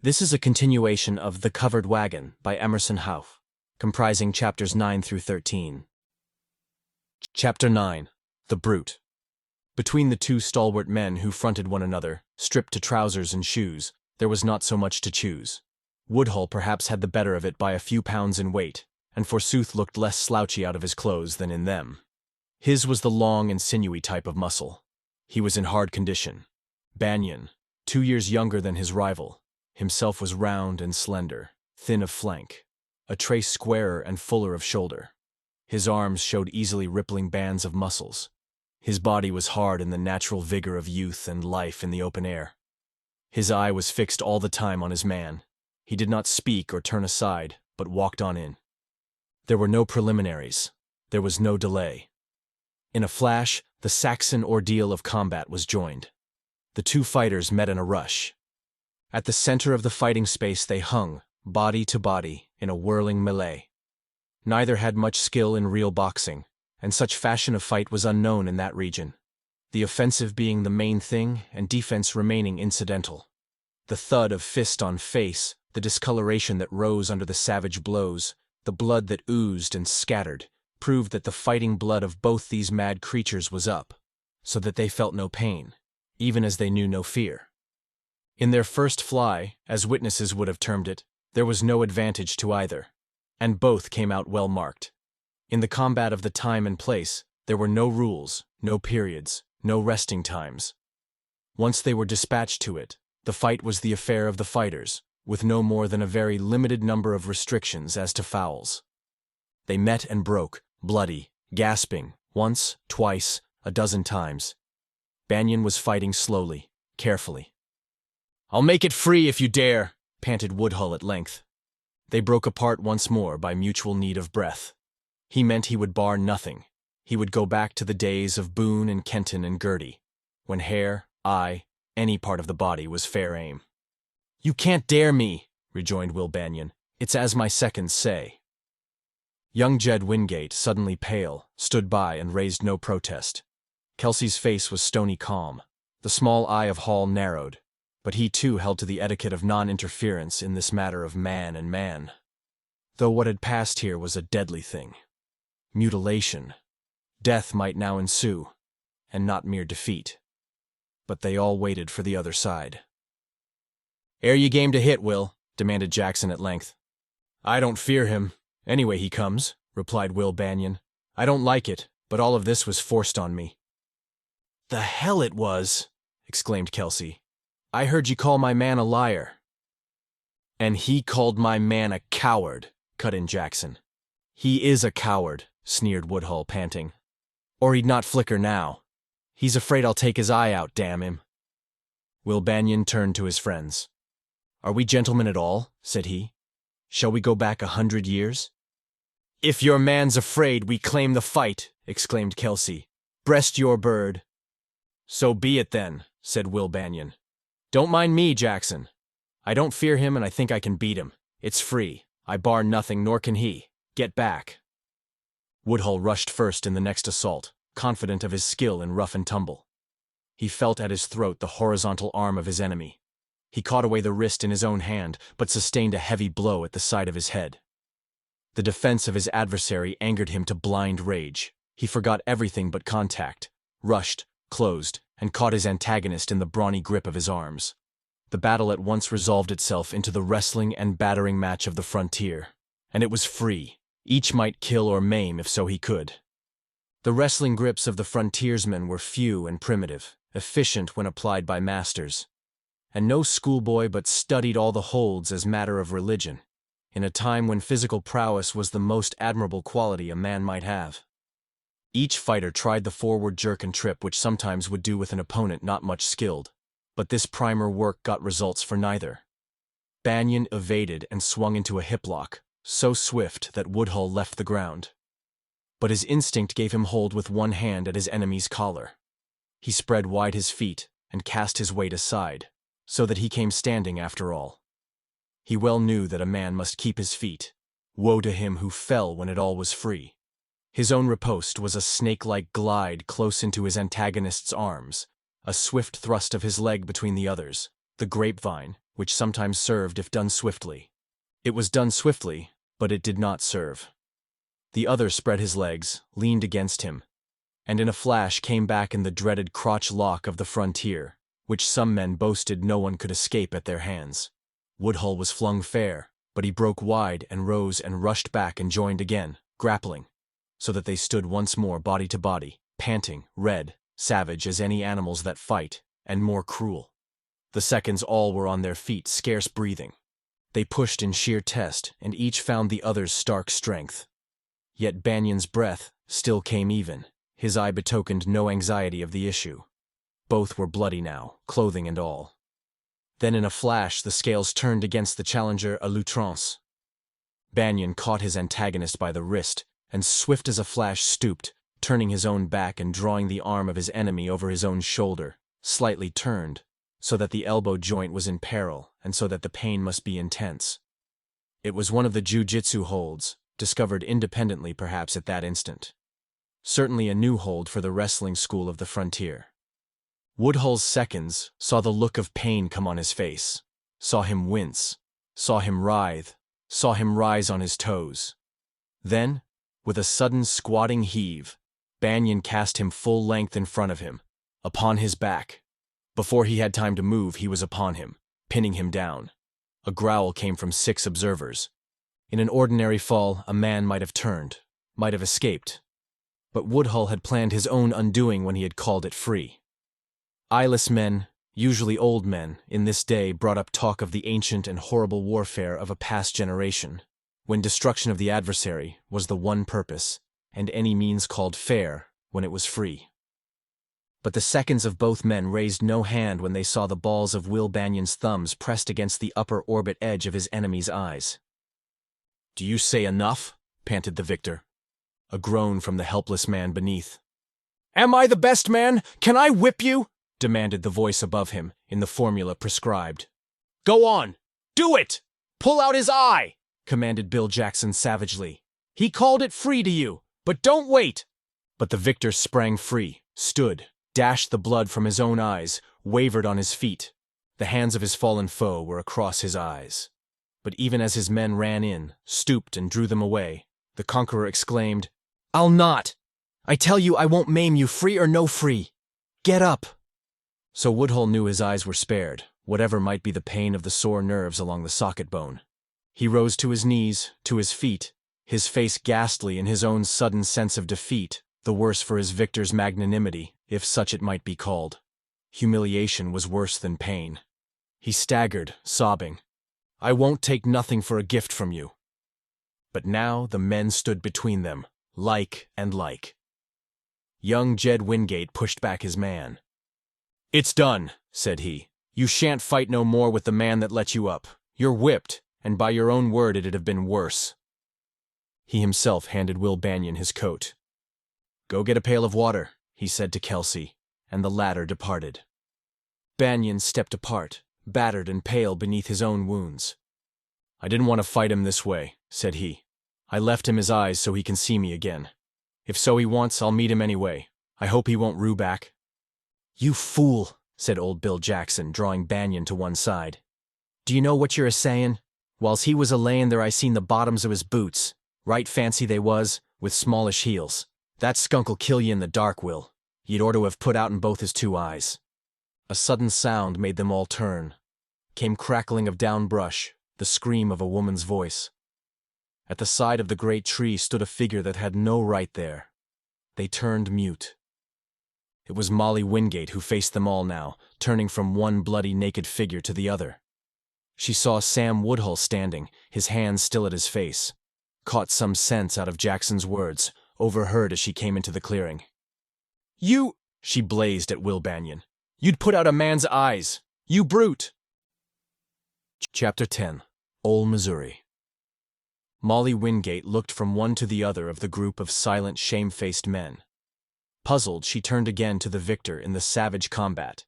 This is a continuation of The Covered Wagon by Emerson Hough, comprising chapters 9 through 13. Chapter 9. The Brute. Between the two stalwart men who fronted one another, stripped to trousers and shoes, there was not so much to choose. Woodhull perhaps had the better of it by a few pounds in weight, and forsooth looked less slouchy out of his clothes than in them. His was the long and sinewy type of muscle. He was in hard condition. Banyan, 2 years younger than his rival, himself was round and slender, thin of flank, a trace squarer and fuller of shoulder. His arms showed easily rippling bands of muscles. His body was hard in the natural vigor of youth and life in the open air. His eye was fixed all the time on his man. He did not speak or turn aside, but walked on in. There were no preliminaries. There was no delay. In a flash, the Saxon ordeal of combat was joined. The two fighters met in a rush. At the center of the fighting space they hung, body to body, in a whirling melee. Neither had much skill in real boxing, and such fashion of fight was unknown in that region, the offensive being the main thing and defense remaining incidental. The thud of fist on face, the discoloration that rose under the savage blows, the blood that oozed and scattered, proved that the fighting blood of both these mad creatures was up, so that they felt no pain, even as they knew no fear. In their first fly, as witnesses would have termed it, there was no advantage to either, and both came out well marked. In the combat of the time and place, there were no rules, no periods, no resting times. Once they were dispatched to it, the fight was the affair of the fighters, with no more than a very limited number of restrictions as to fouls. They met and broke, bloody, gasping, once, twice, a dozen times. Banyan was fighting slowly, carefully. "I'll make it free if you dare," panted Woodhull at length. They broke apart once more by mutual need of breath. He meant he would bar nothing. He would go back to the days of Boone and Kenton and Girty, when hair, eye, any part of the body was fair aim. "You can't dare me," rejoined Will Banyan. "It's as my seconds say." Young Jed Wingate, suddenly pale, stood by and raised no protest. Kelsey's face was stony calm. The small eye of Hall narrowed, but he too held to the etiquette of non-interference in this matter of man and man. Though what had passed here was a deadly thing. Mutilation. Death might now ensue, and not mere defeat. But they all waited for the other side. "Air you game to hit, Will?" demanded Jackson at length. "I don't fear him. Anyway he comes," replied Will Banyan. "I don't like it, but all of this was forced on me." "The hell it was!" exclaimed Kelsey. "I heard you call my man a liar." "And he called my man a coward," cut in Jackson. "He is a coward," sneered Woodhull, panting. "Or he'd not flicker now. He's afraid I'll take his eye out, damn him." Will Banyan turned to his friends. "Are we gentlemen at all?" said he. "Shall we go back 100 years?" "If your man's afraid, we claim the fight," exclaimed Kelsey. "Breast your bird." "So be it then," said Will Banyan. "Don't mind me, Jackson. I don't fear him and I think I can beat him. It's free. I bar nothing, nor can he. Get back." Woodhull rushed first in the next assault, confident of his skill in rough and tumble. He felt at his throat the horizontal arm of his enemy. He caught away the wrist in his own hand, but sustained a heavy blow at the side of his head. The defense of his adversary angered him to blind rage. He forgot everything but contact, rushed, closed, and caught his antagonist in the brawny grip of his arms. The battle at once resolved itself into the wrestling and battering match of the frontier, and it was free. Each might kill or maim if so he could. The wrestling grips of the frontiersmen were few and primitive, efficient when applied by masters, and no schoolboy but studied all the holds as matter of religion, in a time when physical prowess was the most admirable quality a man might have. Each fighter tried the forward jerk and trip which sometimes would do with an opponent not much skilled, but this primer work got results for neither. Banyan evaded and swung into a hip lock, so swift that Woodhull left the ground. But his instinct gave him hold with one hand at his enemy's collar. He spread wide his feet and cast his weight aside, so that he came standing after all. He well knew that a man must keep his feet. Woe to him who fell when it all was free. His own riposte was a snake-like glide close into his antagonist's arms, a swift thrust of his leg between the others, the grapevine, which sometimes served if done swiftly. It was done swiftly, but it did not serve. The other spread his legs, leaned against him, and in a flash came back in the dreaded crotch lock of the frontier, which some men boasted no one could escape at their hands. Woodhull was flung fair, but he broke wide and rose and rushed back and joined again, grappling, so that they stood once more body to body, panting, red, savage as any animals that fight, and more cruel. The seconds all were on their feet, scarce breathing. They pushed in sheer test, and each found the other's stark strength. Yet Banion's breath still came even. His eye betokened no anxiety of the issue. Both were bloody now, clothing and all. Then in a flash the scales turned against the challenger à l'outrance. Banion caught his antagonist by the wrist, and swift as a flash stooped, turning his own back and drawing the arm of his enemy over his own shoulder, slightly turned, so that the elbow joint was in peril, and so that the pain must be intense. It was one of the jiu-jitsu holds, discovered independently perhaps at that instant. Certainly a new hold for the wrestling school of the frontier. Woodhull's seconds saw the look of pain come on his face, saw him wince, saw him writhe, saw him rise on his toes. Then, with a sudden squatting heave, Banion cast him full length in front of him, upon his back. Before he had time to move, he was upon him, pinning him down. A growl came from 6 observers. In an ordinary fall, a man might have turned, might have escaped. But Woodhull had planned his own undoing when he had called it free. Eyeless men, usually old men, in this day brought up talk of the ancient and horrible warfare of a past generation, when destruction of the adversary was the one purpose, and any means called fair when it was free. But the seconds of both men raised no hand when they saw the balls of Will Banion's thumbs pressed against the upper orbit edge of his enemy's eyes. "Do you say enough?" panted the victor. A groan from the helpless man beneath. "Am I the best man? Can I whip you?" demanded the voice above him, in the formula prescribed. "Go on! Do it! Pull out his eye!" commanded Bill Jackson savagely. "He called it free to you, but don't wait!" But the victor sprang free, stood, dashed the blood from his own eyes, wavered on his feet. The hands of his fallen foe were across his eyes. But even as his men ran in, stooped and drew them away, the conqueror exclaimed, "I'll not! I tell you I won't maim you, free or no free! Get up!" So Woodhull knew his eyes were spared, whatever might be the pain of the sore nerves along the socket bone. He rose to his knees, to his feet, his face ghastly in his own sudden sense of defeat, the worse for his victor's magnanimity, if such it might be called. Humiliation was worse than pain. He staggered, sobbing, "I won't take nothing for a gift from you." But now the men stood between them, like and like. Young Jed Wingate pushed back his man. "It's done," said he. "You shan't fight no more with the man that let you up. You're whipped, and by your own word it'd have been worse." He himself handed Will Banion his coat. "Go get a pail of water," he said to Kelsey, and the latter departed. Banion stepped apart, battered and pale beneath his own wounds. "I didn't want to fight him this way," said he. "I left him his eyes so he can see me again. If so he wants, I'll meet him anyway. I hope he won't rue back." "You fool," said old Bill Jackson, drawing Banion to one side. "Do you know what you're a-sayin'? Whiles he was a-layin' there I seen the bottoms of his boots. Right fancy they was, with smallish heels. That skunk'll kill ye in the dark, Will. Ye'd orter have put out'n both his 2 eyes. A sudden sound made them all turn. Came crackling of down brush, the scream of a woman's voice. At the side of the great tree stood a figure that had no right there. They turned mute. It was Molly Wingate who faced them all now, turning from one bloody naked figure to the other. She saw Sam Woodhull standing, his hands still at his face. Caught some sense out of Jackson's words, overheard as she came into the clearing. "You," she blazed at Will Banion, "you'd put out a man's eyes! You brute!" Chapter 10. Ole Missouri. Molly Wingate looked from one to the other of the group of silent, shame-faced men. Puzzled, she turned again to the victor in the savage combat.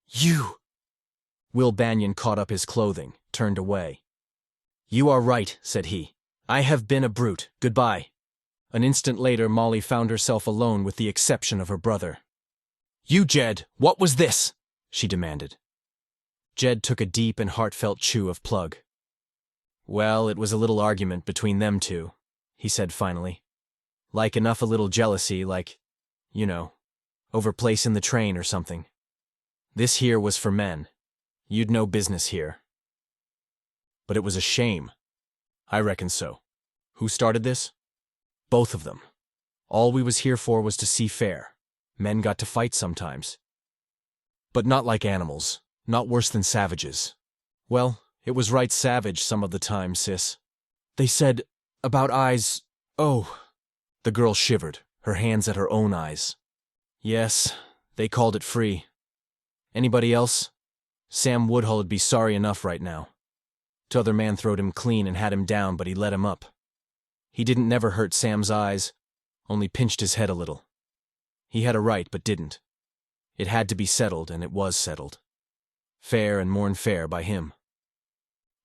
"You!" Will Banion caught up his clothing, turned away. "You are right," said he. "I have been a brute. Goodbye." An instant later, Molly found herself alone with the exception of her brother. "You, Jed, what was this?" she demanded. Jed took a deep and heartfelt chew of plug. Well, it was a little argument between them two, he said finally. Like enough a little jealousy, like, you know, over place in the train or something. This here was for men. You'd no business here. But it was a shame. I reckon so. Who started this? Both of them. All we was here for was to see fair. Men got to fight sometimes. But not like animals, not worse than savages. Well, it was right savage some of the time, sis. They said, about eyes, oh. The girl shivered, her hands at her own eyes. Yes, they called it free. Anybody else? Sam Woodhull'd be sorry enough right now. T'other man throwed him clean and had him down, but he let him up. He didn't never hurt Sam's eyes, only pinched his head a little. He had a right, but didn't. It had to be settled, and it was settled. Fair and more'n fair by him.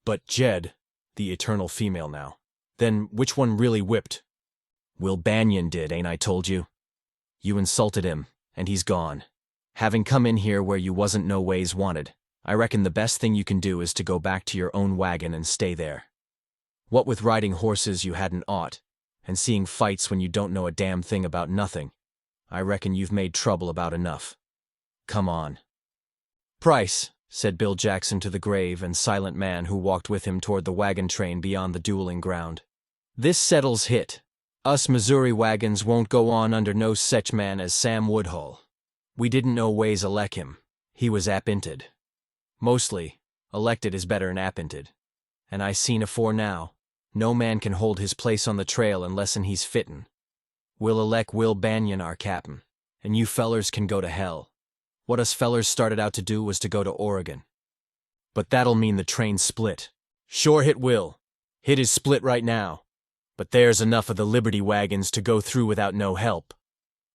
But Jed, the eternal female now. Then which one really whipped? Will Banion did, ain't I told you? You insulted him, and he's gone. Having come in here where you wasn't no ways wanted, I reckon the best thing you can do is to go back to your own wagon and stay there. What with riding horses you hadn't ought, and seeing fights when you don't know a damn thing about nothing, I reckon you've made trouble about enough. Come on. Price, said Bill Jackson to the grave and silent man who walked with him toward the wagon train beyond the dueling ground. This settles hit. Us Missouri wagons won't go on under no sech man as Sam Woodhull. We didn't no ways elect him. He was appinted. Mostly, elected is better'n appinted. And I seen afore now, no man can hold his place on the trail unless'n he's fittin'. We'll elect Will Banion our cap'n, and you fellers can go to hell. What us fellers started out to do was to go to Oregon. But that'll mean the train split. Sure hit will. Hit is split right now. But there's enough of the Liberty wagons to go through without no help.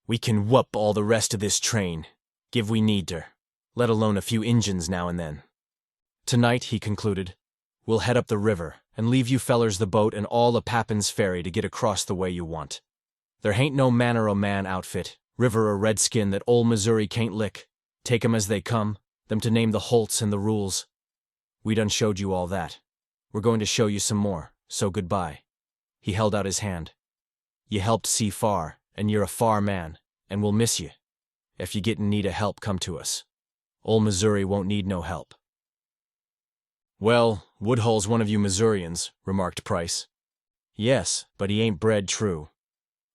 We can whup all the rest of this train, give we need ter, let alone a few Injuns now and then. Tonight, he concluded, we'll head up the river and leave you fellers the boat and all the Papin's ferry to get across the way you want. There hain't no manner o' man outfit, river or redskin that ol' Missouri can't lick. Take 'em as they come, them to name the holts and the rules. We done showed you all that. We're going to show you some more, so goodbye. He held out his hand. You helped see far, and you're a far man, and we'll miss you. If you get in need of help, come to us. Ol' Missouri won't need no help. Well, Woodhull's one of you Missourians, remarked Price. Yes, but he ain't bred true.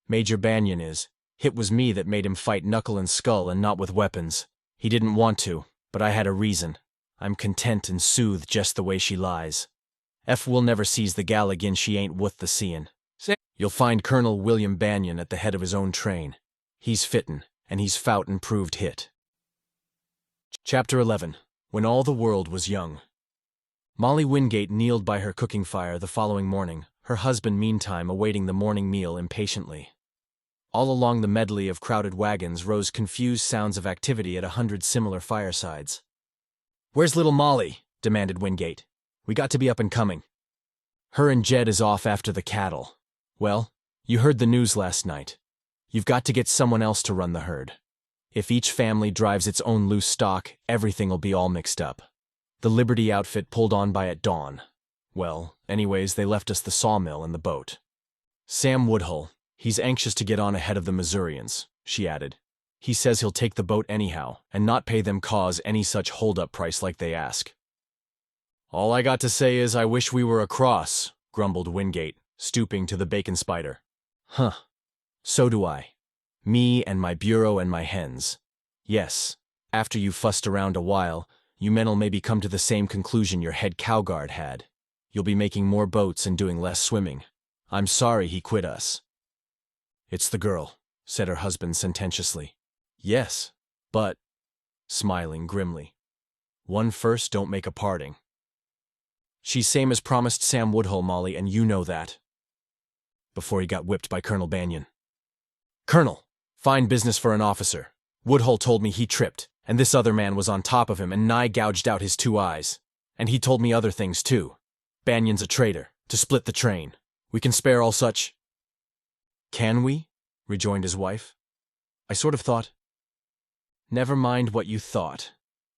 Major Banion is. Hit was me that made him fight knuckle and skull and not with weapons. He didn't want to, but I had a reason. I'm content and soothed just the way she lies. Will never sees the gal agin she ain't wuth the seein'. You'll find Colonel William Banion at the head of his own train. He's fittin', and he's fout and proved hit. Chapter 11. When All the World Was Young. Molly Wingate kneeled by her cooking fire the following morning, her husband meantime awaiting the morning meal impatiently. All along the medley of crowded wagons rose confused sounds of activity at 100 similar firesides. Where's little Molly? Demanded Wingate. We got to be up and coming. Her and Jed is off after the cattle. Well, you heard the news last night. You've got to get someone else to run the herd. If each family drives its own loose stock, everything'll be all mixed up. The Liberty outfit pulled on by at dawn. Well, anyways, they left us the sawmill and the boat. Sam Woodhull, he's anxious to get on ahead of the Missourians, she added. He says he'll take the boat anyhow, and not pay them cause any such hold-up price like they ask. All I got to say is I wish we were across, grumbled Wingate, stooping to the bacon spider. Huh. So do I. Me and my bureau and my hens. Yes, after you've fussed around a while, you men'll maybe come to the same conclusion your head cowguard had. You'll be making more boats and doing less swimming. I'm sorry he quit us. It's the girl, said her husband sententiously. Yes, but, smiling grimly, one first don't make a parting. She's same as promised Sam Woodhull, Molly, and you know that. Before he got whipped by Colonel Banion. Colonel, fine business for an officer. Woodhull told me he tripped, and this other man was on top of him and nigh gouged out his 2 eyes. And he told me other things, too. Banion's a traitor, to split the train. We can spare all such. Can we? Rejoined his wife. I sort of thought. Never mind what you thought.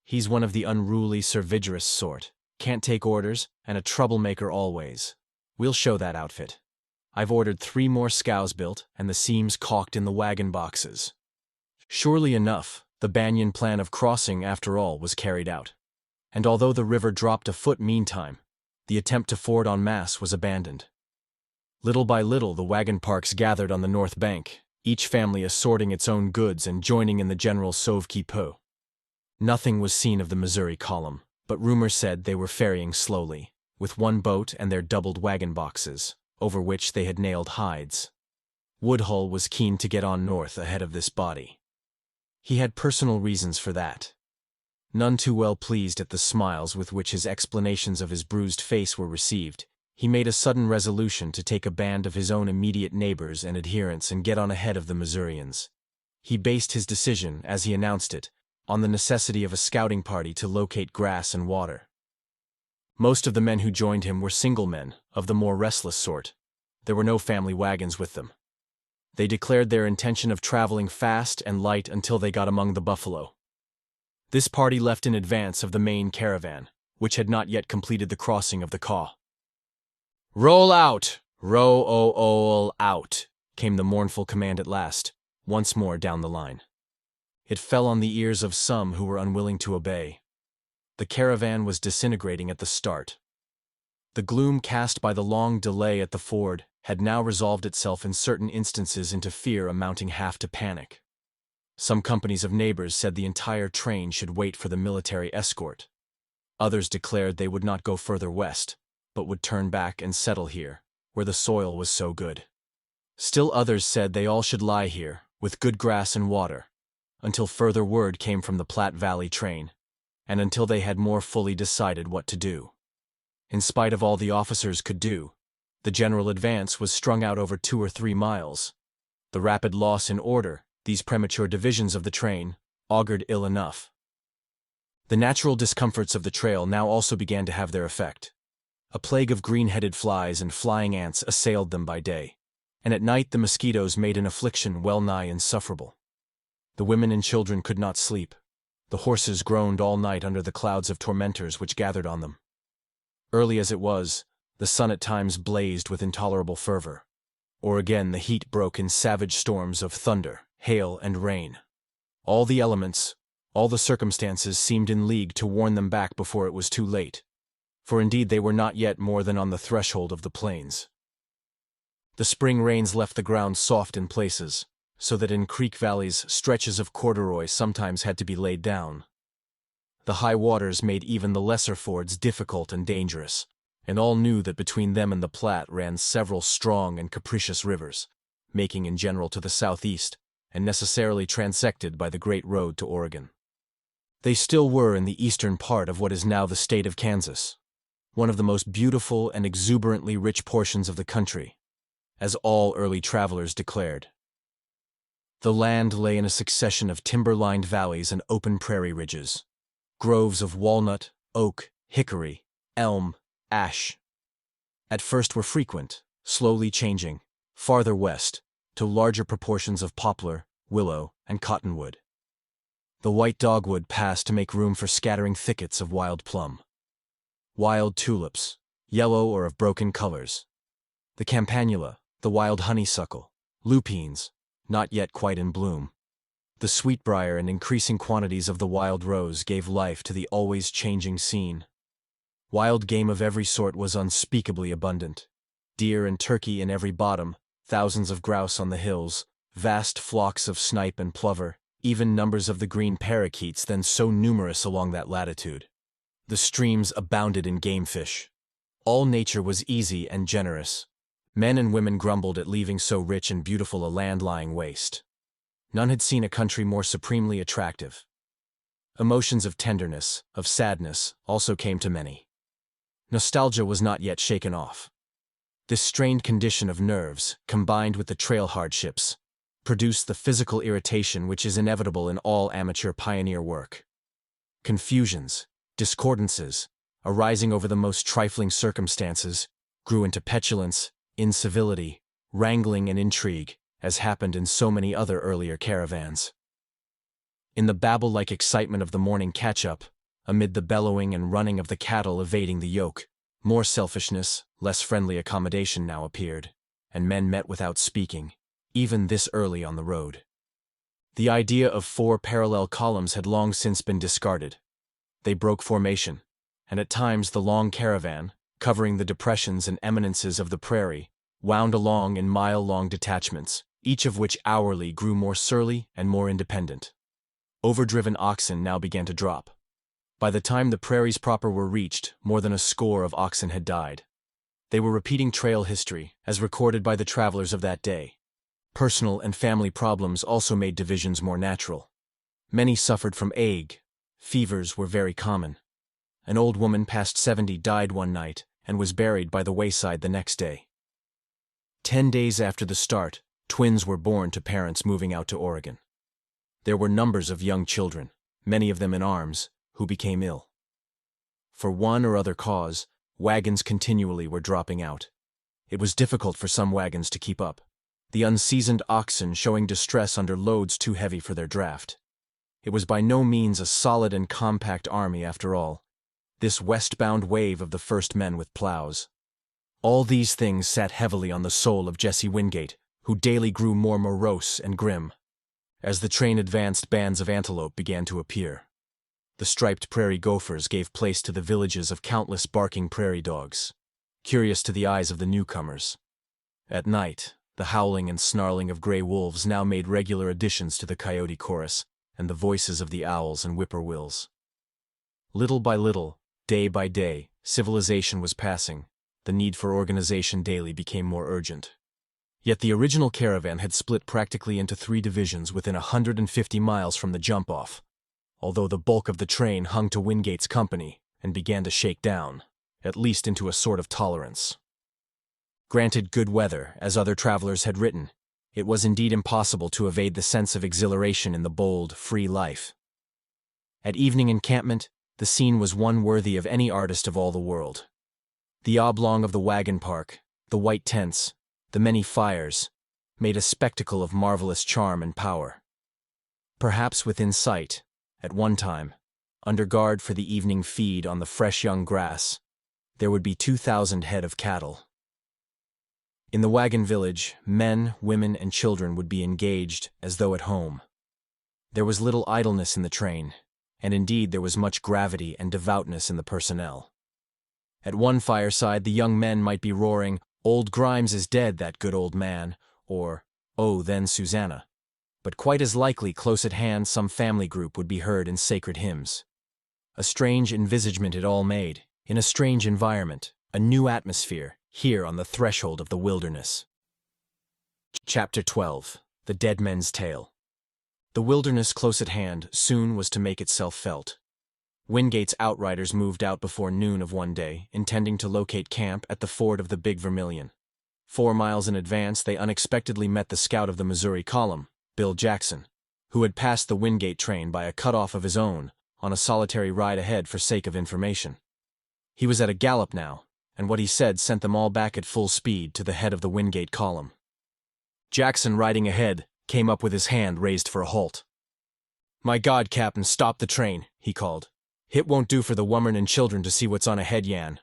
He's one of the unruly, servigerous sort. Can't take orders, and a troublemaker always. We'll show that outfit. I've ordered 3 more scows built, and the seams caulked in the wagon boxes. Surely enough, the Banyan plan of crossing, after all, was carried out. And although the river dropped a foot meantime, the attempt to ford en masse was abandoned. Little by little, the wagon parks gathered on the north bank, each family assorting its own goods and joining in the general sauve-qui-peut. Nothing was seen of the Missouri column, but rumor said they were ferrying slowly, with 1 boat and their doubled wagon boxes, over which they had nailed hides. Woodhull was keen to get on north ahead of this body. He had personal reasons for that. None too well pleased at the smiles with which his explanations of his bruised face were received, he made a sudden resolution to take a band of his own immediate neighbors and adherents and get on ahead of the Missourians. He based his decision, as he announced it, on the necessity of a scouting party to locate grass and water. Most of the men who joined him were single men, of the more restless sort. There were no family wagons with them. They declared their intention of traveling fast and light until they got among the buffalo. This party left in advance of the main caravan, which had not yet completed the crossing of the Kaw. "Roll out! Roll out!" came the mournful command at last, once more down the line. It fell on the ears of some who were unwilling to obey. The caravan was disintegrating at the start. The gloom cast by the long delay at the ford had now resolved itself in certain instances into fear amounting half to panic. Some companies of neighbors said the entire train should wait for the military escort. Others declared they would not go further west, but would turn back and settle here, where the soil was so good. Still others said they all should lie here, with good grass and water, until further word came from the Platte Valley train, and until they had more fully decided what to do. In spite of all the officers could do, the general advance was strung out over 2 or 3 miles. The rapid loss in order, these premature divisions of the train, augured ill enough. The natural discomforts of the trail now also began to have their effect. A plague of green-headed flies and flying ants assailed them by day, and at night the mosquitoes made an affliction well-nigh insufferable. The women and children could not sleep. The horses groaned all night under the clouds of tormentors which gathered on them. Early as it was, the sun at times blazed with intolerable fervor, or again the heat broke in savage storms of thunder, hail, and rain. All the elements, all the circumstances seemed in league to warn them back before it was too late, for indeed they were not yet more than on the threshold of the plains. The spring rains left the ground soft in places, so that in creek valleys stretches of corduroy sometimes had to be laid down. The high waters made even the lesser fords difficult and dangerous, and all knew that between them and the Platte ran several strong and capricious rivers, making in general to the southeast, and necessarily transected by the great road to Oregon. They still were in the eastern part of what is now the state of Kansas, one of the most beautiful and exuberantly rich portions of the country, as all early travelers declared. The land lay in a succession of timber-lined valleys and open prairie ridges. Groves of walnut, oak, hickory, elm, ash. At first were frequent, slowly changing, farther west, to larger proportions of poplar, willow, and cottonwood. The white dogwood passed to make room for scattering thickets of wild plum. Wild tulips, yellow or of broken colors. The campanula, the wild honeysuckle, lupines, not yet quite in bloom. The sweetbriar and increasing quantities of the wild rose gave life to the always changing scene. Wild game of every sort was unspeakably abundant. Deer and turkey in every bottom, thousands of grouse on the hills, vast flocks of snipe and plover, even numbers of the green parakeets then so numerous along that latitude. The streams abounded in game fish. All nature was easy and generous. Men and women grumbled at leaving so rich and beautiful a land lying waste. None had seen a country more supremely attractive. Emotions of tenderness, of sadness, also came to many. Nostalgia was not yet shaken off. This strained condition of nerves, combined with the trail hardships, produced the physical irritation which is inevitable in all amateur pioneer work. Confusions, discordances, arising over the most trifling circumstances, grew into petulance, incivility, wrangling, and intrigue, as happened in so many other earlier caravans. In the Babel-like excitement of the morning catch-up, amid the bellowing and running of the cattle evading the yoke. More selfishness, less friendly accommodation now appeared, and men met without speaking, even this early on the road. The idea of 4 parallel columns had long since been discarded. They broke formation, and at times the long caravan, covering the depressions and eminences of the prairie, wound along in mile-long detachments, each of which hourly grew more surly and more independent. Overdriven oxen now began to drop. By the time the prairies proper were reached, more than a score of oxen had died. They were repeating trail history, as recorded by the travelers of that day. Personal and family problems also made divisions more natural. Many suffered from ague. Fevers were very common. An old woman past 70 died one night and was buried by the wayside the next day. 10 days after the start, twins were born to parents moving out to Oregon. There were numbers of young children, many of them in arms, who became ill. For one or other cause, wagons continually were dropping out. It was difficult for some wagons to keep up, the unseasoned oxen showing distress under loads too heavy for their draft. It was by no means a solid and compact army after all, this westbound wave of the first men with plows. All these things sat heavily on the soul of Jesse Wingate, who daily grew more morose and grim. As the train advanced, bands of antelope began to appear. The striped prairie gophers gave place to the villages of countless barking prairie dogs, curious to the eyes of the newcomers. At night, the howling and snarling of gray wolves now made regular additions to the coyote chorus, and the voices of the owls and whippoorwills. Little by little, day by day, civilization was passing. The need for organization daily became more urgent. Yet the original caravan had split practically into 3 divisions within 150 miles from the jump-off, although the bulk of the train hung to Wingate's company and began to shake down, at least into a sort of tolerance. Granted good weather, as other travelers had written, it was indeed impossible to evade the sense of exhilaration in the bold, free life. At evening encampment, the scene was one worthy of any artist of all the world. The oblong of the wagon park, the white tents, the many fires, made a spectacle of marvelous charm and power. Perhaps within sight, at one time, under guard for the evening feed on the fresh young grass, there would be 2,000 head of cattle. In the wagon village, men, women, and children would be engaged as though at home. There was little idleness in the train, and indeed there was much gravity and devoutness in the personnel. At one fireside, the young men might be roaring, "Old Grimes is dead, that good old man," or, "Oh, then Susanna." But quite as likely close at hand some family group would be heard in sacred hymns. A strange envisagement it all made, in a strange environment, a new atmosphere, here on the threshold of the wilderness. Chapter 12. The Dead Men's Tale. The wilderness close at hand soon was to make itself felt. Wingate's outriders moved out before noon of one day, intending to locate camp at the ford of the Big Vermilion. 4 miles in advance, they unexpectedly met the scout of the Missouri column, Bill Jackson, who had passed the Wingate train by a cutoff of his own, on a solitary ride ahead for sake of information. He was at a gallop now, and what he said sent them all back at full speed to the head of the Wingate column. Jackson, riding ahead, came up with his hand raised for a halt. "My God, Captain, stop the train," he called. "Hit won't do for the woman and children to see what's on ahead yan."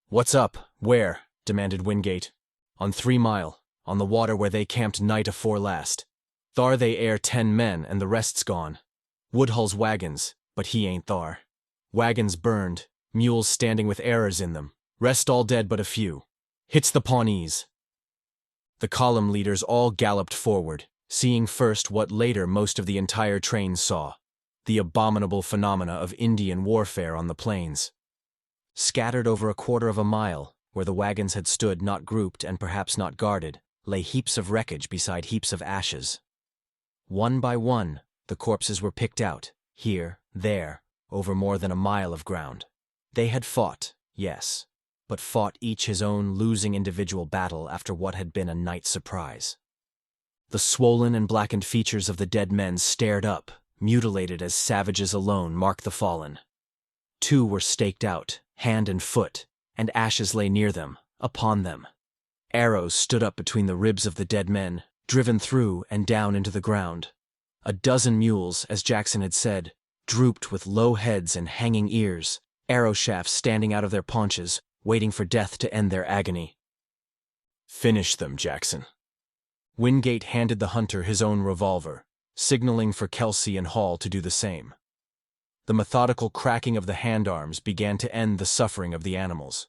"What's up? Where?" demanded Wingate. "On 3 Mile, on the water where they camped night afore last. Thar they air 10 men and the rest's gone. Woodhull's wagons, but he ain't thar. Wagons burned, mules standing with errors in them, rest all dead but a few. Hit's the Pawnees." The column leaders all galloped forward, seeing first what later most of the entire train saw: the abominable phenomena of Indian warfare on the plains. Scattered over a quarter of a mile, where the wagons had stood not grouped and perhaps not guarded, lay heaps of wreckage beside heaps of ashes. One by one, the corpses were picked out, here, there, over more than a mile of ground. They had fought, yes, but fought each his own losing individual battle after what had been a night surprise. The swollen and blackened features of the dead men stared up, mutilated as savages alone mark the fallen. 2 were staked out, hand and foot, and ashes lay near them, upon them. Arrows stood up between the ribs of the dead men, driven through and down into the ground. A dozen mules, as Jackson had said, drooped with low heads and hanging ears, arrow shafts standing out of their paunches, waiting for death to end their agony. "Finish them, Jackson." Wingate handed the hunter his own revolver, signaling for Kelsey and Hall to do the same. The methodical cracking of the handarms began to end the suffering of the animals.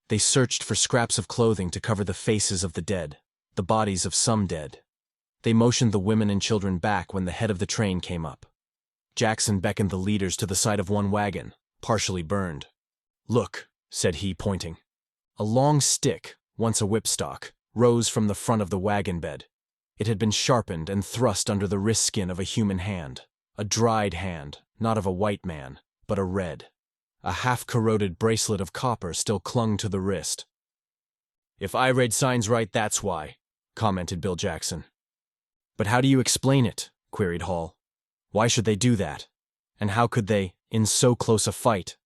They searched for scraps of clothing to cover the faces of the dead, the bodies of some dead. They motioned the women and children back when the head of the train came up. Jackson beckoned the leaders to the side of one wagon, partially burned. "Look," said he, pointing. A long stick, once a whipstock, rose from the front of the wagon bed. It had been sharpened and thrust under the wrist skin of a human hand, a dried hand, not of a white man, but a red. A half-corroded bracelet of copper still clung to the wrist. "If I read signs right, that's why," commented Bill Jackson. "But how do you explain it?" queried Hall. "Why should they do that? And how could they, in so close a fight?"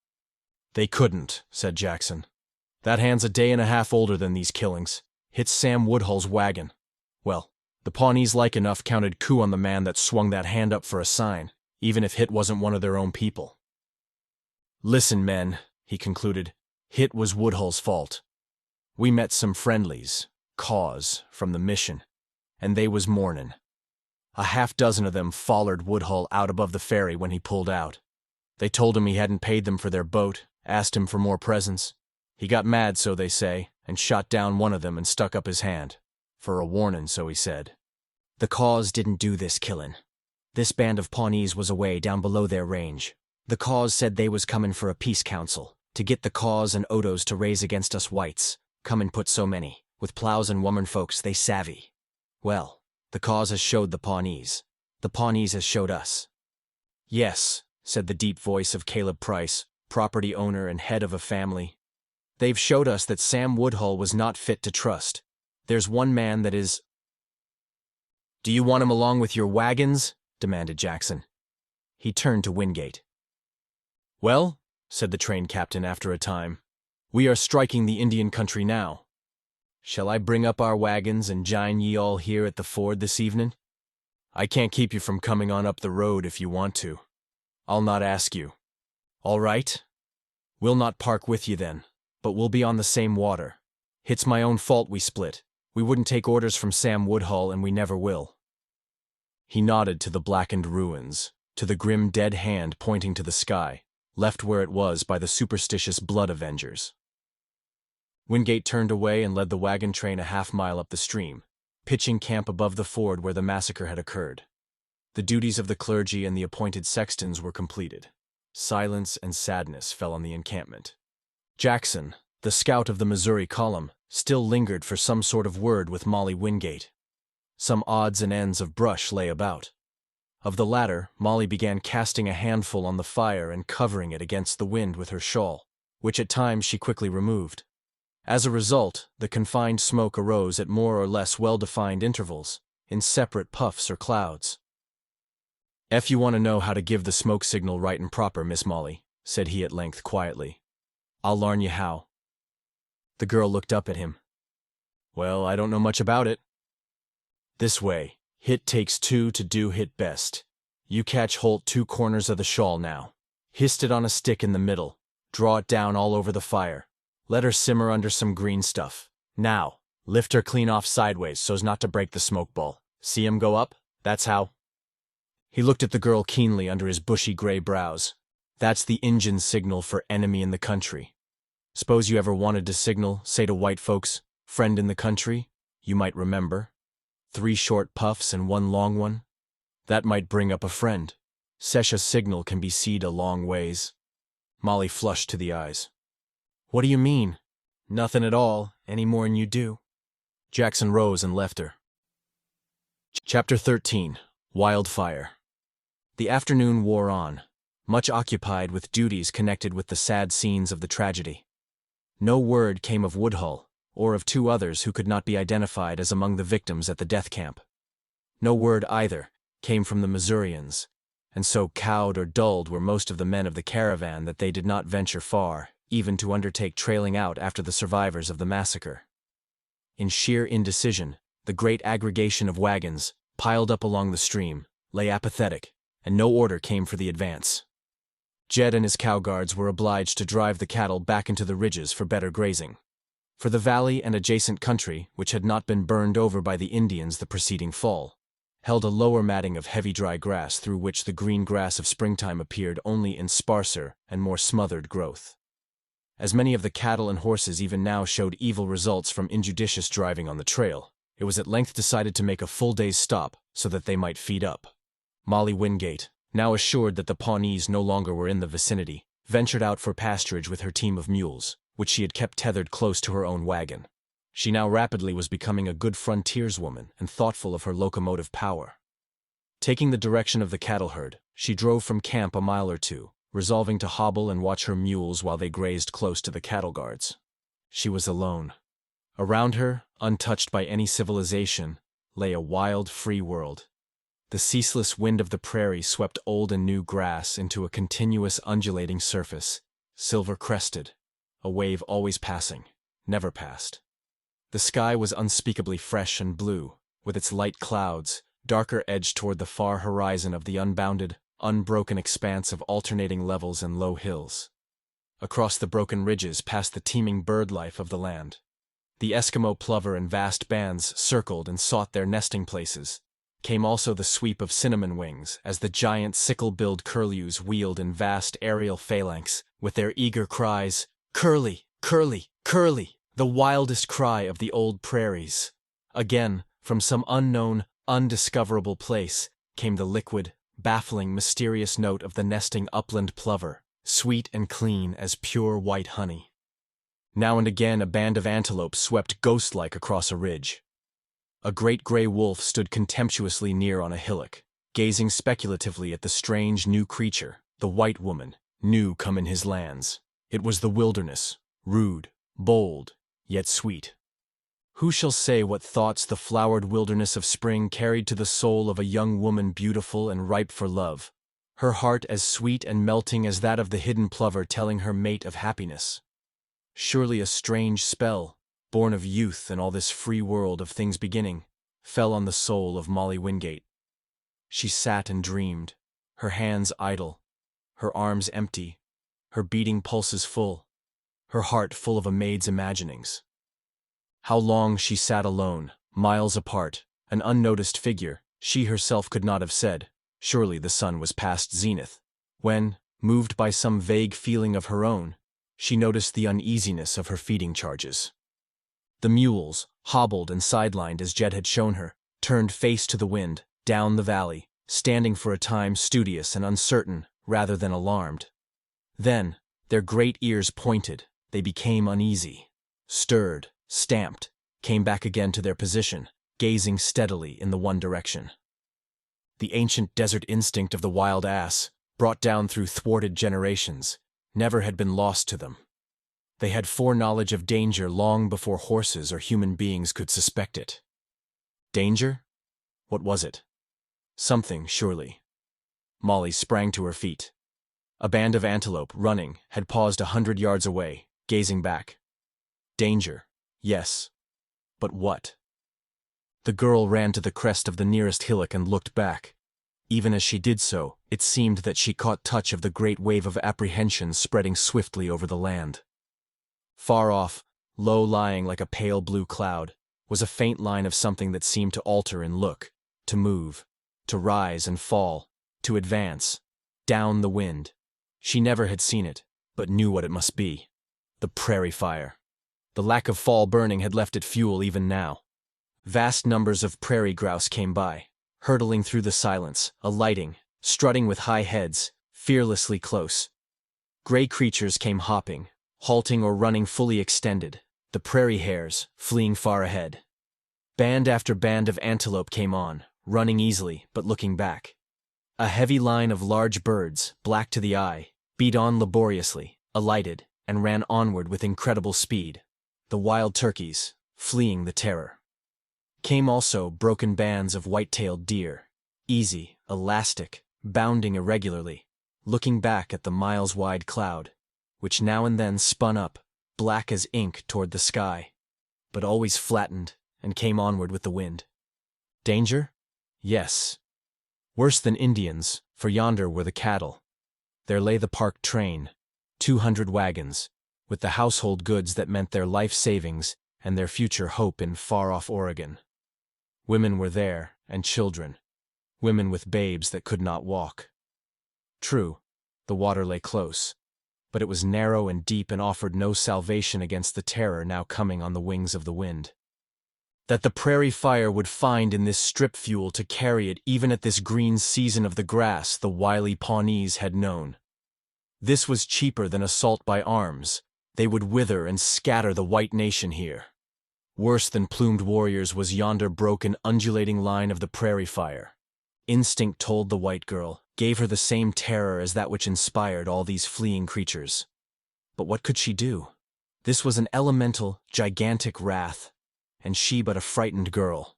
"They couldn't," said Jackson. "That hand's a day and a half older than these killings. Hit Sam Woodhull's wagon. Well, the Pawnees like enough counted coup on the man that swung that hand up for a sign, even if Hit wasn't one of their own people. Listen, men," he concluded, "Hit was Woodhull's fault. We met some friendlies, cause, from the mission, and they was mournin'. A half-dozen of them follered Woodhull out above the ferry when he pulled out. They told him he hadn't paid them for their boat, asked him for more presents. He got mad, so they say, and shot down one of them and stuck up his hand. For a warnin', so he said. The cause didn't do this killin'. This band of Pawnees was away down below their range. The cause said they was comin' for a peace council, to get the cause and Odos to raise against us whites, come and put so many, with plows and woman folks they savvy. Well, the cause has showed the Pawnees. The Pawnees has showed us." "Yes," said the deep voice of Caleb Price, property owner and head of a family. "They've showed us that Sam Woodhull was not fit to trust. There's one man that is—" "Do you want him along with your wagons?" demanded Jackson. He turned to Wingate. "Well," said the train captain after a time, "we are striking the Indian country now. Shall I bring up our wagons and jine ye all here at the ford this evening? I can't keep you from coming on up the road if you want to. I'll not ask you. All right? We'll not park with you then, but we'll be on the same water. It's my own fault we split. We wouldn't take orders from Sam Woodhull, and we never will." He nodded to the blackened ruins, to the grim dead hand pointing to the sky, left where it was by the superstitious blood avengers. Wingate turned away and led the wagon train a half-mile up the stream, pitching camp above the ford where the massacre had occurred. The duties of the clergy and the appointed sextons were completed. Silence and sadness fell on the encampment. Jackson, the scout of the Missouri column, still lingered for some sort of word with Molly Wingate. Some odds and ends of brush lay about. Of the latter, Molly began casting a handful on the fire and covering it against the wind with her shawl, which at times she quickly removed. As a result, the confined smoke arose at more or less well-defined intervals, in separate puffs or clouds. "If you want to know how to give the smoke signal right and proper, Miss Molly," said he at length quietly, "I'll larn you how." The girl looked up at him. "Well, I don't know much about it." "This way. Hit takes two to do hit best. You catch holt 2 corners of the shawl now. Hist it on a stick in the middle. Draw it down all over the fire. Let her simmer under some green stuff. Now, lift her clean off sideways so's not to break the smoke ball. See 'em go up? That's how." He looked at the girl keenly under his bushy gray brows. "That's the Injun signal for enemy in the country. Suppose you ever wanted to signal, say to white folks, 'Friend in the country,' you might remember. 3 short puffs and 1 long one. That might bring up a friend. Sech a signal can be seed a long ways." Molly flushed to the eyes. "What do you mean?" "Nothin' at all, any more'n you do." Jackson rose and left her. Chapter 13. Wildfire. The afternoon wore on, much occupied with duties connected with the sad scenes of the tragedy. No word came of Woodhull, or of 2 others who could not be identified as among the victims at the death camp. No word, either, came from the Missourians, and so cowed or dulled were most of the men of the caravan that they did not venture far, even to undertake trailing out after the survivors of the massacre. In sheer indecision, the great aggregation of wagons, piled up along the stream, lay apathetic, and no order came for the advance. Jed and his cowguards were obliged to drive the cattle back into the ridges for better grazing. For the valley and adjacent country, which had not been burned over by the Indians the preceding fall, held a lower matting of heavy dry grass through which the green grass of springtime appeared only in sparser and more smothered growth. As many of the cattle and horses even now showed evil results from injudicious driving on the trail, it was at length decided to make a full day's stop so that they might feed up. Molly Wingate, now assured that the Pawnees no longer were in the vicinity, ventured out for pasturage with her team of mules, which she had kept tethered close to her own wagon. She now rapidly was becoming a good frontierswoman and thoughtful of her locomotive power. Taking the direction of the cattle herd, she drove from camp a mile or two, resolving to hobble and watch her mules while they grazed close to the cattle guards. She was alone. Around her, untouched by any civilization, lay a wild, free world. The ceaseless wind of the prairie swept old and new grass into a continuous undulating surface, silver-crested, a wave always passing, never past. The sky was unspeakably fresh and blue, with its light clouds, darker edged toward the far horizon of the unbounded, unbroken expanse of alternating levels and low hills. Across the broken ridges passed the teeming bird life of the land. The Eskimo plover in vast bands circled and sought their nesting places. Came also the sweep of cinnamon wings as the giant sickle-billed curlews wheeled in vast aerial phalanx with their eager cries, "Curly! Curly! Curly!" the wildest cry of the old prairies. Again, from some unknown, undiscoverable place, came the liquid, baffling, mysterious note of the nesting upland plover, sweet and clean as pure white honey. Now and again a band of antelope swept ghost-like across a ridge. A great gray wolf stood contemptuously near on a hillock, gazing speculatively at the strange new creature, the white woman, new come in his lands. It was the wilderness, rude, bold, yet sweet. Who shall say what thoughts the flowered wilderness of spring carried to the soul of a young woman beautiful and ripe for love, her heart as sweet and melting as that of the hidden plover telling her mate of happiness? Surely a strange spell, born of youth and all this free world of things beginning, fell on the soul of Molly Wingate. She sat and dreamed, her hands idle, her arms empty, her beating pulses full, her heart full of a maid's imaginings. How long she sat alone, miles apart, an unnoticed figure, she herself could not have said. Surely the sun was past zenith, when, moved by some vague feeling of her own, she noticed the uneasiness of her feeding charges. The mules, hobbled and sidelined as Jed had shown her, turned face to the wind, down the valley, standing for a time studious and uncertain rather than alarmed. Then, their great ears pointed, they became uneasy, stirred, stamped, came back again to their position, gazing steadily in the one direction. The ancient desert instinct of the wild ass, brought down through thwarted generations, never had been lost to them. They had foreknowledge of danger long before horses or human beings could suspect it. Danger? What was it? Something, surely. Molly sprang to her feet. A band of antelope, running, had paused 100 yards away, gazing back. Danger, yes. But what? The girl ran to the crest of the nearest hillock and looked back. Even as she did so, it seemed that she caught touch of the great wave of apprehension spreading swiftly over the land. Far off, low-lying like a pale blue cloud, was a faint line of something that seemed to alter in look, to move, to rise and fall, to advance, down the wind. She never had seen it, but knew what it must be. The prairie fire. The lack of fall burning had left it fuel even now. Vast numbers of prairie grouse came by, hurtling through the silence, alighting, strutting with high heads, fearlessly close. Gray creatures came hopping, halting or running fully extended, the prairie hares fleeing far ahead. Band after band of antelope came on, running easily but looking back. A heavy line of large birds, black to the eye, beat on laboriously, alighted, and ran onward with incredible speed. The wild turkeys, fleeing the terror. Came also broken bands of white-tailed deer, easy, elastic, bounding irregularly, looking back at the miles-wide cloud, which now and then spun up, black as ink toward the sky, but always flattened and came onward with the wind. Danger? Yes. Worse than Indians, For yonder were the cattle. There lay the parked train, 200 wagons, with the household goods that meant their life savings and their future hope in far-off Oregon. Women were there, and children. Women with babes that could not walk. True, the water lay close, but it was narrow and deep and offered no salvation against the terror now coming on the wings of the wind. That the prairie fire would find in this strip fuel to carry it even at this green season of the grass the wily Pawnees had known. This was cheaper than assault by arms. They would wither and scatter the white nation here. Worse than plumed warriors was yonder broken, undulating line of the prairie fire. Instinct told the white girl, gave her the same terror as that which inspired all these fleeing creatures. But what could she do? This was an elemental, gigantic wrath, and she but a frightened girl.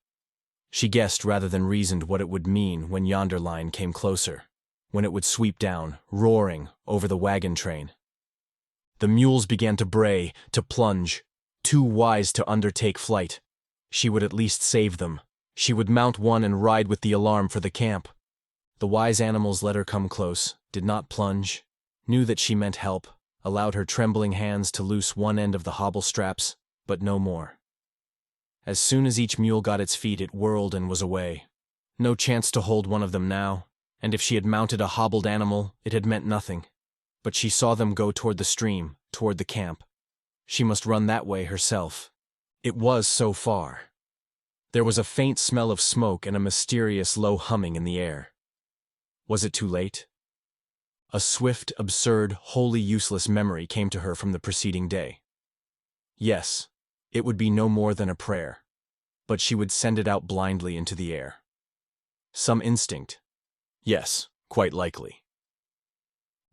She guessed rather than reasoned what it would mean when yonder line came closer, when it would sweep down, roaring, over the wagon train. The mules began to bray, to plunge, too wise to undertake flight. She would at least save them. She would mount one and ride with the alarm for the camp. The wise animals let her come close, did not plunge, knew that she meant help, allowed her trembling hands to loose one end of the hobble straps, but no more. As soon as each mule got its feet, it whirled and was away. No chance to hold one of them now, and if she had mounted a hobbled animal, it had meant nothing. But she saw them go toward the stream, toward the camp. She must run that way herself. It was so far. There was a faint smell of smoke and a mysterious low humming in the air. Was it too late? A swift, absurd, wholly useless memory came to her from the preceding day. Yes, it would be no more than a prayer, but she would send it out blindly into the air. Some instinct. Yes, quite likely.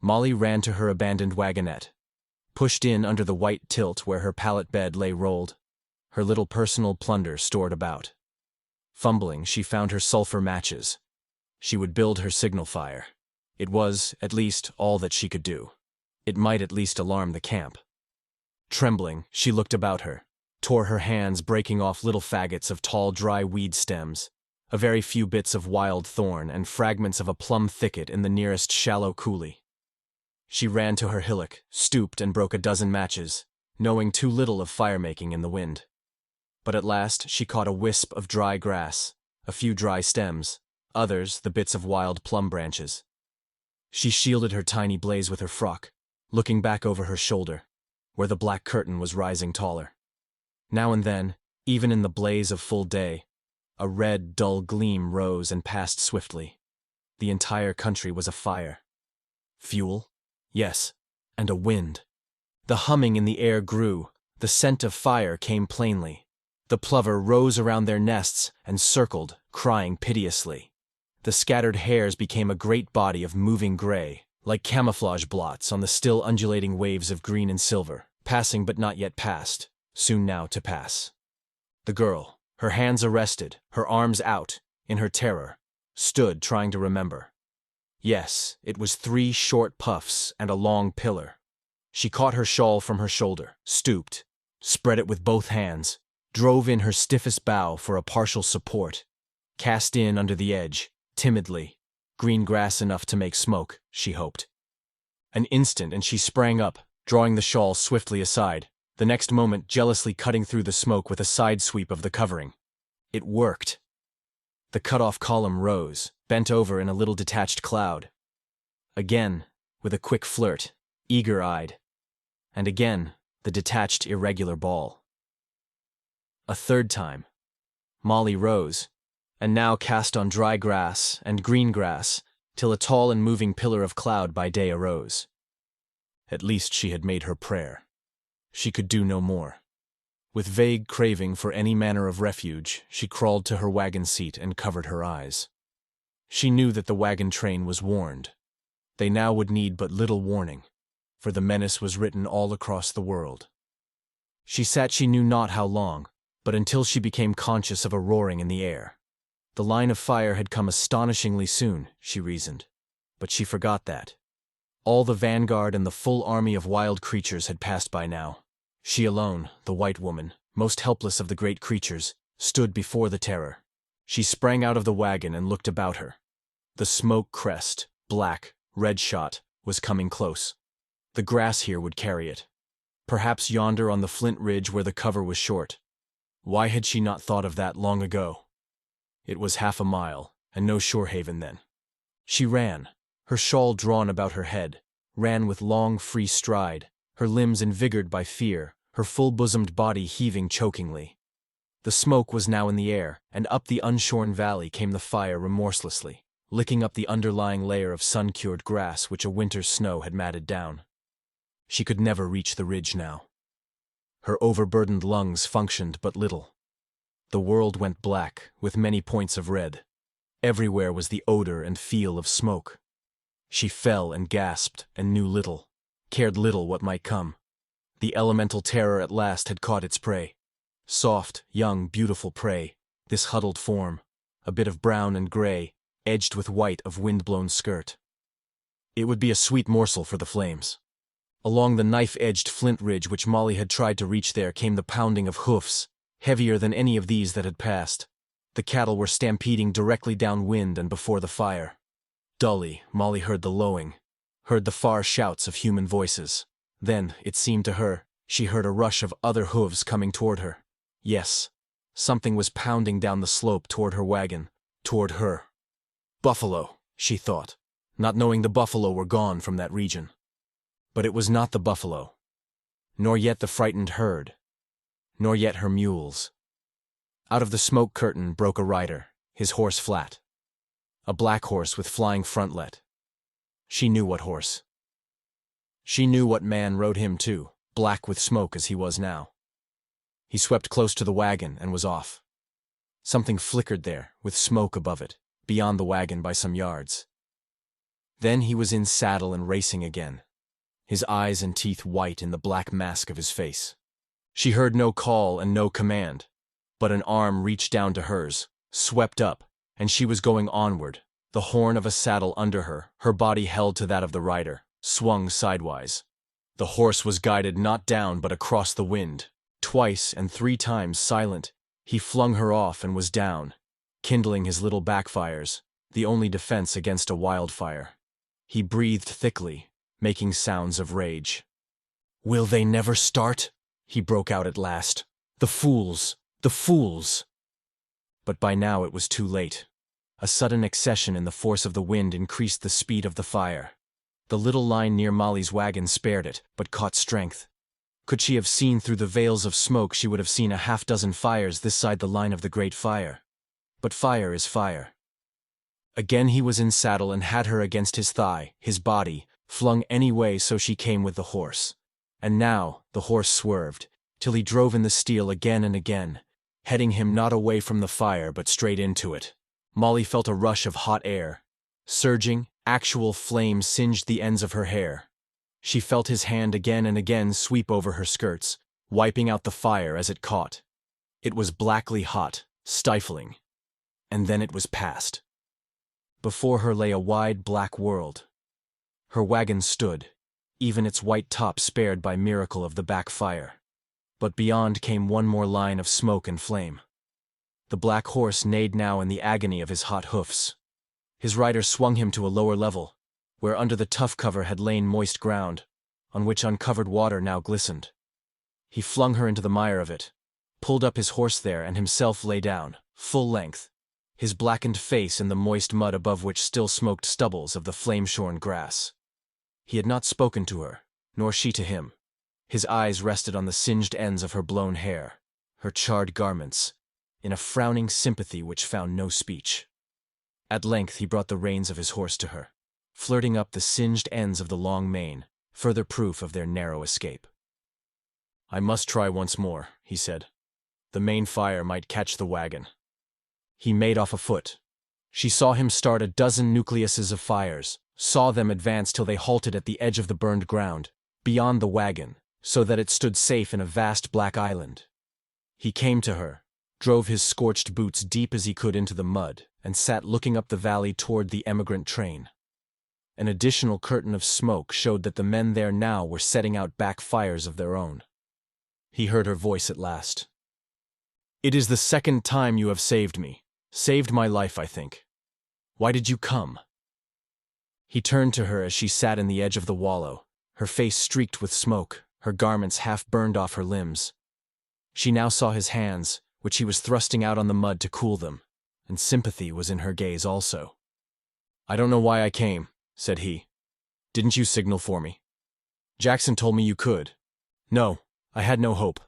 Molly ran to her abandoned wagonette, pushed in under the white tilt where her pallet bed lay rolled, her little personal plunder stored about. Fumbling, she found her sulfur matches. She would build her signal fire. It was, at least, all that she could do. It might at least alarm the camp. Trembling, she looked about her, tore her hands breaking off little faggots of tall dry weed stems, a very few bits of wild thorn and fragments of a plum thicket in the nearest shallow coulee. She ran to her hillock, stooped and broke a dozen matches, knowing too little of fire-making in the wind. But at last she caught a wisp of dry grass, a few dry stems, others the bits of wild plum branches. She shielded her tiny blaze with her frock, looking back over her shoulder, where the black curtain was rising taller. Now and then, even in the blaze of full day, a red, dull gleam rose and passed swiftly. The entire country was afire. Fuel? Yes, and a wind. The humming in the air grew, the scent of fire came plainly. The plover rose around their nests and circled, crying piteously. The scattered hairs became a great body of moving gray, like camouflage blots on the still undulating waves of green and silver, passing but not yet past, soon now to pass. The girl, her hands arrested, her arms out, in her terror, stood trying to remember. Yes, it was 3 short puffs and a long pillar. She caught her shawl from her shoulder, stooped, spread it with both hands, drove in her stiffest bough for a partial support, cast in under the edge, timidly, green grass enough to make smoke, she hoped. An instant and she sprang up, drawing the shawl swiftly aside, the next moment jealously cutting through the smoke with a side sweep of the covering. It worked. The cut-off column rose, bent over in a little detached cloud. Again, with a quick flirt, eager-eyed. And again, the detached irregular ball. A third time. Molly rose, and now cast on dry grass and green grass, till a tall and moving pillar of cloud by day arose. At least she had made her prayer. She could do no more. With vague craving for any manner of refuge, she crawled to her wagon seat and covered her eyes. She knew that the wagon train was warned. They now would need but little warning, for the menace was written all across the world. She sat she knew not how long, but until she became conscious of a roaring in the air. The line of fire had come astonishingly soon, she reasoned, but she forgot that. All the vanguard and the full army of wild creatures had passed by now. She alone, the white woman, most helpless of the great creatures, stood before the terror. She sprang out of the wagon and looked about her. The smoke crest, black, red shot, was coming close. The grass here would carry it. Perhaps yonder on the flint ridge where the cover was short. Why had she not thought of that long ago? It was half a mile, and no shore haven then. She ran, her shawl drawn about her head, ran with long, free stride, her limbs envigored by fear, her full-bosomed body heaving chokingly. The smoke was now in the air, and up the unshorn valley came the fire remorselessly, licking up the underlying layer of sun-cured grass which a winter's snow had matted down. She could never reach the ridge now. Her overburdened lungs functioned but little. The world went black, with many points of red. Everywhere was the odor and feel of smoke. She fell and gasped and knew little, cared little what might come. The elemental terror at last had caught its prey. Soft, young, beautiful prey, this huddled form, a bit of brown and gray, edged with white of wind-blown skirt. It would be a sweet morsel for the flames. Along the knife-edged flint ridge which Molly had tried to reach there came the pounding of hoofs, heavier than any of these that had passed. The cattle were stampeding directly downwind and before the fire. Dully, Molly heard the lowing, heard the far shouts of human voices. Then, it seemed to her, she heard a rush of other hooves coming toward her. Yes, something was pounding down the slope toward her wagon, toward her. Buffalo, she thought, not knowing the buffalo were gone from that region. But it was not the buffalo, nor yet the frightened herd, nor yet her mules. Out of the smoke curtain broke a rider, his horse flat. A black horse with flying frontlet. She knew what horse. She knew what man rode him too, black with smoke as he was now. He swept close to the wagon and was off. Something flickered there, with smoke above it, beyond the wagon by some yards. Then he was in saddle and racing again, his eyes and teeth white in the black mask of his face. She heard no call and no command, but an arm reached down to hers, swept up, and she was going onward, the horn of a saddle under her, her body held to that of the rider, swung sidewise. The horse was guided not down but across the wind. Twice and 3 times silent, he flung her off and was down, kindling his little backfires, the only defense against a wildfire. He breathed thickly, making sounds of rage. "Will they never start?" he broke out at last. "The fools! The fools!" But by now it was too late. A sudden accession in the force of the wind increased the speed of the fire. The little line near Molly's wagon spared it, but caught strength. Could she have seen through the veils of smoke, she would have seen a half-dozen fires this side the line of the great fire. But fire is fire. Again he was in saddle and had her against his thigh, his body, flung any way so she came with the horse. And now the horse swerved, till he drove in the steel again and again, heading him not away from the fire but straight into it. Molly felt a rush of hot air. Surging, actual flame singed the ends of her hair. She felt his hand again and again sweep over her skirts, wiping out the fire as it caught. It was blackly hot, stifling. And then it was past. Before her lay a wide black world. Her wagon stood, even its white top spared by miracle of the back fire. But beyond came one more line of smoke and flame. The black horse neighed now in the agony of his hot hoofs. His rider swung him to a lower level, where under the tough cover had lain moist ground, on which uncovered water now glistened. He flung her into the mire of it, pulled up his horse there and himself lay down, full length, his blackened face in the moist mud above which still smoked stubbles of the flame-shorn grass. He had not spoken to her, nor she to him. His eyes rested on the singed ends of her blown hair, her charred garments, in a frowning sympathy which found no speech. At length he brought the reins of his horse to her, flirting up the singed ends of the long mane, further proof of their narrow escape. "I must try once more," he said. "The main fire might catch the wagon." He made off afoot. She saw him start a dozen nucleuses of fires, saw them advance till they halted at the edge of the burned ground, beyond the wagon, so that it stood safe in a vast black island. He came to her, drove his scorched boots deep as he could into the mud, and sat looking up the valley toward the emigrant train. An additional curtain of smoke showed that the men there now were setting out back fires of their own. He heard her voice at last. "It is the second time you have saved me. Saved my life, I think. Why did you come?" He turned to her as she sat in the edge of the wallow, her face streaked with smoke, her garments half burned off her limbs. She now saw his hands, which he was thrusting out on the mud to cool them, and sympathy was in her gaze also. "I don't know why I came," said he. "Didn't you signal for me?" "Jackson told me you could." "No, I had no hope.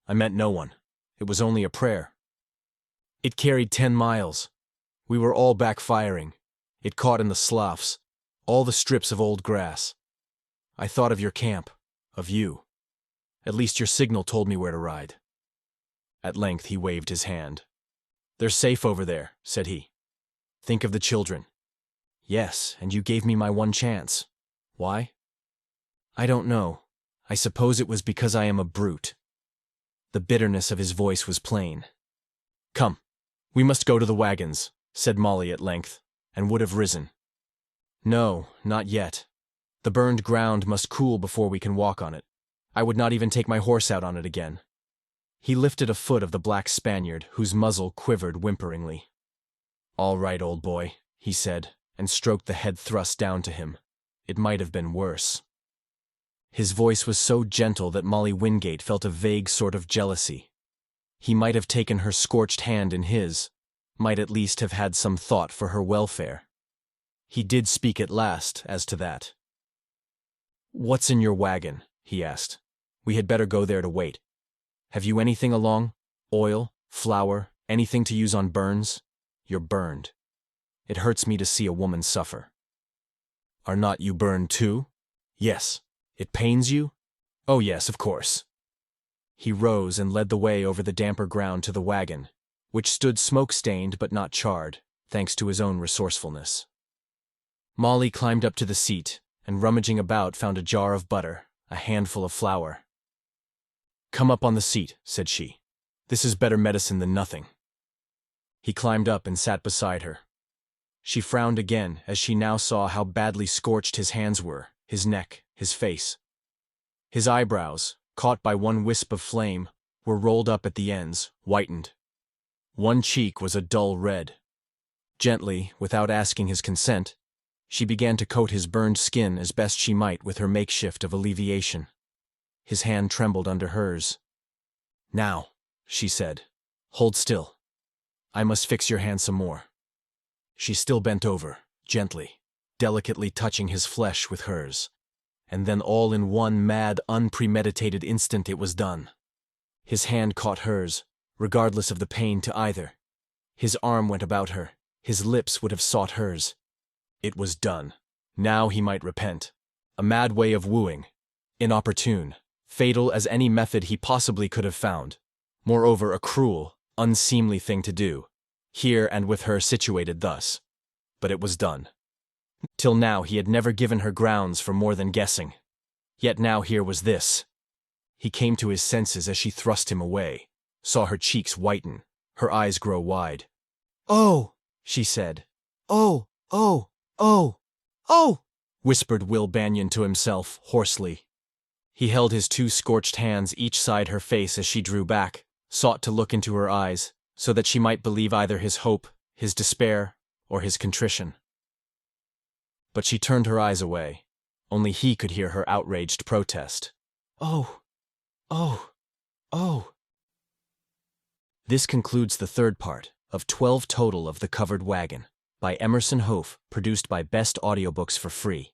I meant no one. It was only a prayer." "It carried 10 miles. We were all back firing. It caught in the sloughs, all the strips of old grass. I thought of your camp, of you. At least your signal told me where to ride." At length he waved his hand. "They're safe over there," said he. "Think of the children." "Yes, and you gave me my one chance. Why?" "I don't know. I suppose it was because I am a brute." The bitterness of his voice was plain. "Come, we must go to the wagons," said Molly at length, and would have risen. "No, not yet. The burned ground must cool before we can walk on it. I would not even take my horse out on it again." He lifted a foot of the black Spaniard, whose muzzle quivered whimperingly. "All right, old boy," he said, and stroked the head thrust down to him. "It might have been worse." His voice was so gentle that Molly Wingate felt a vague sort of jealousy. He might have taken her scorched hand in his, might at least have had some thought for her welfare. He did speak at last as to that. "What's in your wagon?" he asked. "We had better go there to wait. Have you anything along? Oil, flour, anything to use on burns? You're burned. It hurts me to see a woman suffer." "Are not you burned too?" "Yes." "It pains you?" "Oh yes, of course." He rose and led the way over the damper ground to the wagon, which stood smoke-stained but not charred, thanks to his own resourcefulness. Molly climbed up to the seat, and rummaging about found a jar of butter, a handful of flour. "Come up on the seat," said she. "This is better medicine than nothing." He climbed up and sat beside her. She frowned again as she now saw how badly scorched his hands were, his neck, his face. His eyebrows, caught by one wisp of flame, were rolled up at the ends, whitened. One cheek was a dull red. Gently, without asking his consent, she began to coat his burned skin as best she might with her makeshift of alleviation. His hand trembled under hers. "Now," she said, "hold still. I must fix your hand some more." She still bent over, gently, delicately touching his flesh with hers. And then all in one mad, unpremeditated instant it was done. His hand caught hers, regardless of the pain to either. His arm went about her, his lips would have sought hers. It was done. Now he might repent. A mad way of wooing, inopportune, fatal as any method he possibly could have found. Moreover, a cruel, unseemly thing to do, here and with her situated thus. But it was done. Till now he had never given her grounds for more than guessing. Yet now here was this. He came to his senses as she thrust him away, saw her cheeks whiten, her eyes grow wide. "Oh," she said. "Oh, oh, oh, oh," whispered Will Banion to himself, hoarsely. He held his 2 scorched hands each side her face as she drew back, sought to look into her eyes, so that she might believe either his hope, his despair, or his contrition. But she turned her eyes away. Only he could hear her outraged protest. "Oh, oh, oh." This concludes the 3rd part of 12 total of The Covered Wagon by Emerson Hough, produced by Best Audiobooks for free.